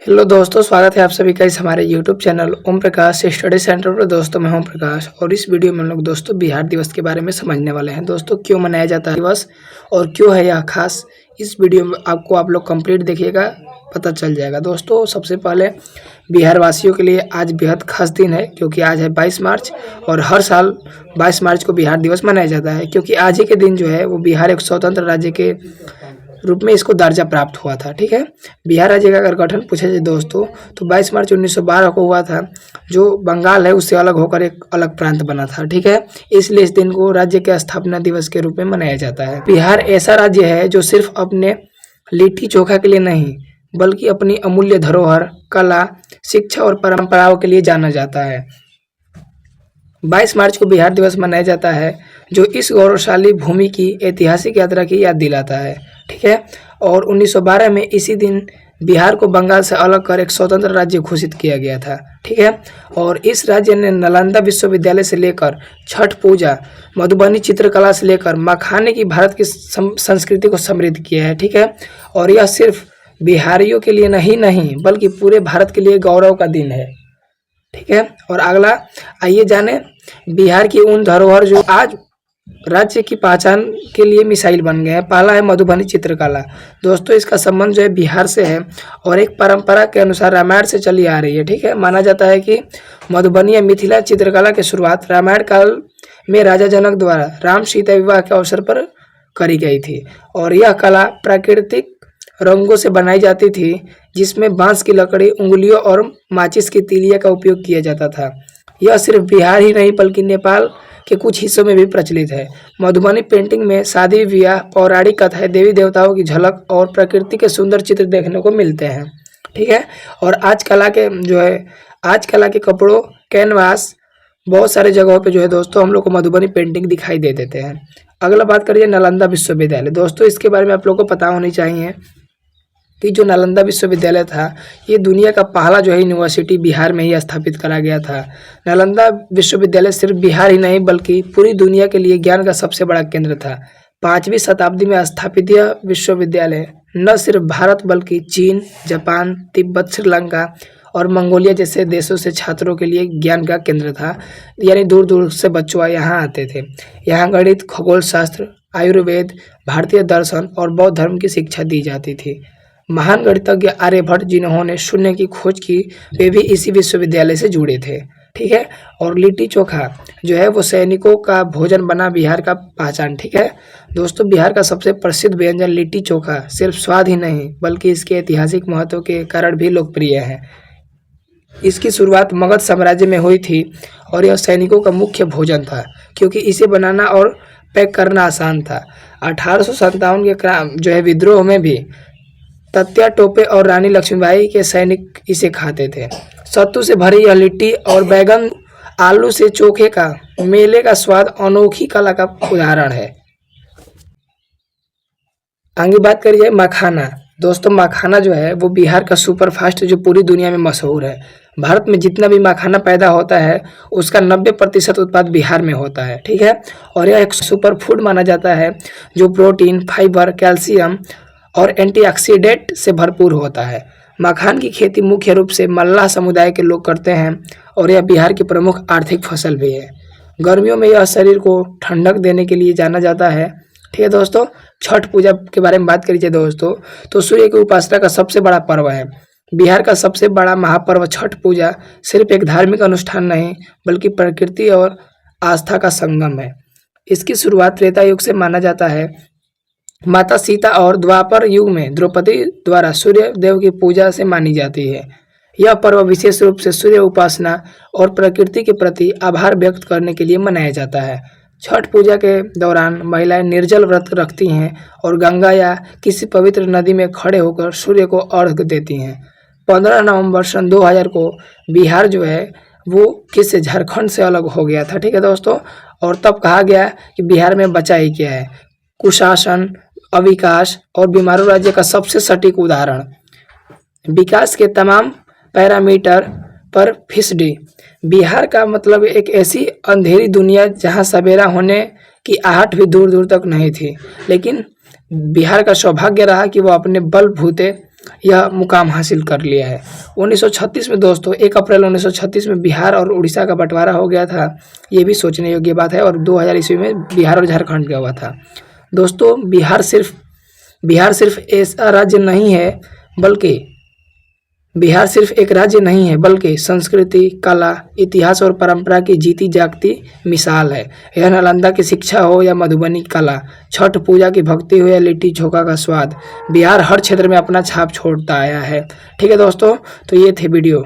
Hello दोस्तों, स्वागत है आप सभी का इस हमारे YouTube channel Om Prakash study centre पर। दोस्तों मैं ओम प्रकाश और इस वीडियो में हम लोग दोस्तों बिहार दिवस के बारे में समझने वाले हैं। दोस्तों क्यों मनाया जाता है दिवस और क्यों है यह खास, इस वीडियो में आप लोग कंप्लीट देखिएगा, पता चल जाएगा। दोस्तों सबसे पहले बिहार वासियों के लिए आज बेहद खास दिन है क्योंकि आज है 22 मार्च और हर साल 22 मार्च को बिहार दिवस मनाया जाता है क्योंकि आज ही के दिन जो है वो बिहार एक स्वतंत्र राज्य के रूप में इसको दर्जा प्राप्त हुआ था। ठीक है, बिहार राज्य का अगर गठन पूछा जाए दोस्तों तो 22 मार्च 1912 को हुआ था, जो बंगाल है उससे अलग होकर एक अलग प्रांत बना था। ठीक है, इसलिए इस दिन को राज्य के स्थापना दिवस के रूप में मनाया जाता है। बिहार ऐसा राज्य है जो सिर्फ अपने लिट्टी चोखा के लिए नहीं बल्कि अपनी अमूल्य धरोहर, कला, शिक्षा और परंपराओं के लिए जाना जाता है। 22 मार्च को बिहार दिवस मनाया जाता है जो इस गौरवशाली भूमि की ऐतिहासिक यात्रा की याद दिलाता है। ठीक है, और 1912 में इसी दिन बिहार को बंगाल से अलग कर एक स्वतंत्र राज्य घोषित किया गया था। ठीक है, और इस राज्य ने नालंदा विश्वविद्यालय से लेकर छठ पूजा, मधुबनी चित्रकला से लेकर मखाने की भारत की संस्कृति को समृद्ध किया है। ठीक है, और यह सिर्फ बिहारियों के लिए नहीं बल्कि पूरे भारत के लिए गौरव का दिन है। ठीक है, और अगला आइए जाने बिहार की उन धरोहर जो आज राज्य की पहचान के लिए मिसाइल बन गए हैं। पहला है मधुबनी चित्रकला। दोस्तों इसका संबंध जो है बिहार से है और एक परंपरा के अनुसार रामायण से चली आ रही है। ठीक है, माना जाता है कि मधुबनी या मिथिला चित्रकला की शुरुआत रामायण काल में राजा जनक द्वारा राम सीता विवाह के अवसर पर करी गई थी और यह कला प्राकृतिक रंगों से बनाई जाती थी जिसमें बांस की लकड़ी, उंगलियों और माचिस की तीलियां का उपयोग किया जाता था। यह सिर्फ बिहार ही नहीं बल्कि नेपाल के कुछ हिस्सों में भी प्रचलित है। मधुबनी पेंटिंग में शादी विवाह, पौराणिक कथाएं, देवी देवताओं की झलक और प्रकृति के सुंदर चित्र देखने को मिलते हैं। ठीक है, और आज कला के कपड़ों, कैनवास, बहुत सारे जगहों पे जो है दोस्तों हम लोग को मधुबनी पेंटिंग दिखाई दे देते हैं। अगला बात करिए नालंदा विश्वविद्यालय। दोस्तों इसके बारे में आप लोग को पता होनी चाहिए कि जो नालंदा विश्वविद्यालय था ये दुनिया का पहला जो है यूनिवर्सिटी बिहार में ही स्थापित करा गया था। नालंदा विश्वविद्यालय सिर्फ बिहार ही नहीं बल्कि पूरी दुनिया के लिए ज्ञान का सबसे बड़ा केंद्र था। 5वीं शताब्दी में स्थापित यह विश्वविद्यालय न सिर्फ भारत बल्कि चीन, जापान, तिब्बत, श्रीलंका और मंगोलिया जैसे देशों से छात्रों के लिए ज्ञान का केंद्र था। यानी दूर दूर से बच्चों यहाँ आते थे। यहाँ गणित, खगोल शास्त्र, आयुर्वेद, भारतीय दर्शन और बौद्ध धर्म की शिक्षा दी जाती थी। महान गणितज्ञ आर्यभट्ट जिन्होंने शून्य की खोज की वे भी इसी विश्वविद्यालय से जुड़े थे। ठीक है, और लिट्टी चोखा जो है वो सैनिकों का भोजन बना बिहार का पहचान। ठीक है दोस्तों, बिहार का सबसे प्रसिद्ध व्यंजन लिट्टी चोखा सिर्फ स्वाद ही नहीं बल्कि इसके ऐतिहासिक महत्व के कारण भी लोकप्रिय है। इसकी शुरुआत मगध साम्राज्य में हुई थी और यह सैनिकों का मुख्य भोजन था क्योंकि इसे बनाना और पैक करना आसान था। 1857 के जो है विद्रोह में भी तात्या टोपे और रानी लक्ष्मीबाई के सैनिक इसे खाते थे। सत्तू से भरी यह लिट्टी और बैगन आलू से चोखे का मेले का स्वाद अनोखी कला का उदाहरण है। आगे बात करिए मखाना। दोस्तों मखाना जो है वो बिहार का सुपरफास्ट जो पूरी दुनिया में मशहूर है। भारत में जितना भी मखाना पैदा होता है उसका 90% उत्पाद बिहार में होता है। ठीक है, और यह एक सुपर फूड माना जाता है जो प्रोटीन, फाइबर, कैल्शियम और एंटीऑक्सीडेंट से भरपूर होता है। मखान की खेती मुख्य रूप से मल्लाह समुदाय के लोग करते हैं और यह बिहार की प्रमुख आर्थिक फसल भी है। गर्मियों में यह शरीर को ठंडक देने के लिए जाना जाता है। ठीक है दोस्तों, छठ पूजा के बारे में बात करिए दोस्तों तो सूर्य की उपासना का सबसे बड़ा पर्व है। बिहार का सबसे बड़ा महापर्व छठ पूजा सिर्फ एक धार्मिक अनुष्ठान नहीं बल्कि प्रकृति और आस्था का संगम है। इसकी शुरुआत त्रेता युग से माना जाता है। माता सीता और द्वापर युग में द्रौपदी द्वारा सूर्य देव की पूजा से मानी जाती है। यह पर्व विशेष रूप से सूर्य उपासना और प्रकृति के प्रति आभार व्यक्त करने के लिए मनाया जाता है। छठ पूजा के दौरान महिलाएं निर्जल व्रत रखती हैं और गंगा या किसी पवित्र नदी में खड़े होकर सूर्य को अर्घ्य देती हैं। 15 नवंबर सन 2000 को बिहार जो है वो किससे, झारखंड से अलग हो गया था। ठीक है दोस्तों, और तब कहा गया कि बिहार में बचा ही क्या है। कुशासन, अविकास और बीमारू राज्य का सबसे सटीक उदाहरण। विकास के तमाम पैरामीटर पर फिसडी। बिहार का मतलब एक ऐसी अंधेरी दुनिया जहां सवेरा होने की आहट भी दूर दूर तक नहीं थी, लेकिन बिहार का सौभाग्य रहा कि वो अपने बलबूते यह मुकाम हासिल कर लिया है। 1936 में दोस्तों 1 अप्रैल 1936 में बिहार और उड़ीसा का बंटवारा हो गया था, ये भी सोचने योग्य बात है। और 2000 ईस्वी में बिहार और झारखंड का हुआ था। दोस्तों बिहार सिर्फ ऐसा राज्य नहीं है, बल्कि बिहार सिर्फ एक राज्य नहीं है, बल्कि संस्कृति, कला, इतिहास और परंपरा की जीती जागती मिसाल है। यह नालंदा की शिक्षा हो या मधुबनी कला, छठ पूजा की भक्ति हो या लिट्टी चोखा का स्वाद, बिहार हर क्षेत्र में अपना छाप छोड़ता आया है। ठीक है दोस्तों, तो ये थे वीडियो।